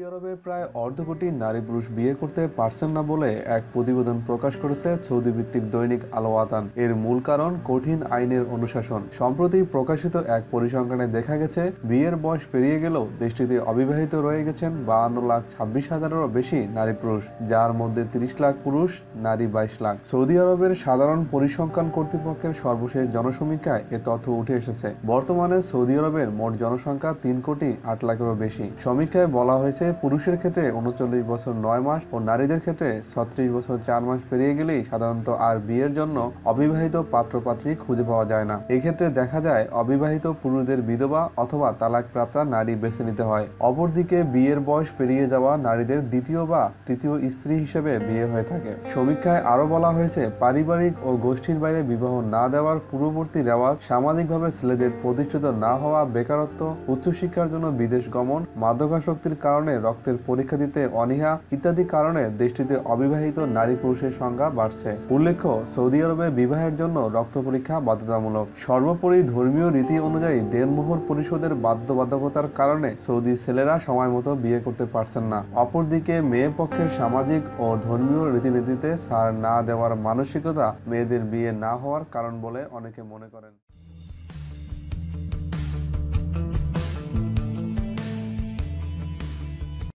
আরবে প্রায় অর্ধ কোটি নারী পুরুষ বিয়ে করতে পারছেন না বলে এক প্রতিবেদন প্রকাশ করেছে সৌদি ভিত্তিক দৈনিক আল ওয়াতান। এর মূল কারণ কঠিন আইনের অনুশাসন। সম্প্রতি প্রকাশিত এক পরিসংখ্যানে দেখা গেছে, বিয়ের বয়স পেরিয়ে গেলেও দেশটিতে অবিবাহিত রয়ে গেছেন 52,26,000-এরও বেশি নারী পুরুষ, যার মধ্যে 30 লাখ পুরুষ, নারী 22 লাখ। সৌদি আরবের সাধারণ পরিসংখ্যান কর্তৃপক্ষের সর্বশেষ জনসমীক্ষায় এ তথ্য উঠে এসেছে। বর্তমানে সৌদি আরবের মোট জনসংখ্যা 3,08,00,000-এরও বেশি। সমীক্ষায় বলা হয়েছে, পুরুষের ক্ষেত্রে 39 বছর 9 মাস ও নারীদের ক্ষেত্রে 36 বছর 4 মাস পেরিয়ে গেলেই সাধারণত আর বিয়ের জন্য অবিবাহিত পাত্রপাত্রী খুঁজে পাওয়া যায় না। এক্ষেত্রে দেখা যায়, অবিবাহিত পুরুষদের বিধবা অথবা তালাকপ্রাপ্তা নারী বেছে নিতে হয়। অপরদিকে বিয়ের বয়স পেরিয়ে যাওয়া নারীদের দ্বিতীয় বা তৃতীয় স্ত্রী হিসেবে বিয়ে হয়ে থাকে। সমীক্ষায় আরো বলা হয়েছে, পারিবারিক ও গোষ্ঠীর বাইরে বিবাহ না দেওয়ার পূর্ববর্তী রেওয়াজ, সামাজিকভাবে ছেলেদের প্রতিষ্ঠিত না হওয়া, বেকারত্ব, উচ্চশিক্ষার জন্য বিদেশ গমন, মাদকাসক্তির কারণে রক্তের পরীক্ষা দিতে অনীহা ইত্যাদি কারণে দেশটিতে অবিবাহিত নারী পুরুষের সংখ্যা বাড়ছে। উল্লেখ্য, সৌদি আরবে বিবাহের জন্য রক্ত পরীক্ষা বাধ্যতামূলক। সর্বোপরি ধর্মীয় রীতি অনুযায়ী দেনমোহর পরিশোধের বাধ্যবাধকতার কারণে সৌদি ছেলেরা সময় মতো বিয়ে করতে পারছেন না। অপরদিকে মেয়ে পক্ষের সামাজিক ও ধর্মীয় রীতিনীতিতে ছাড় না দেওয়ার মানসিকতা মেয়েদের বিয়ে না হওয়ার কারণ বলে অনেকে মনে করেন।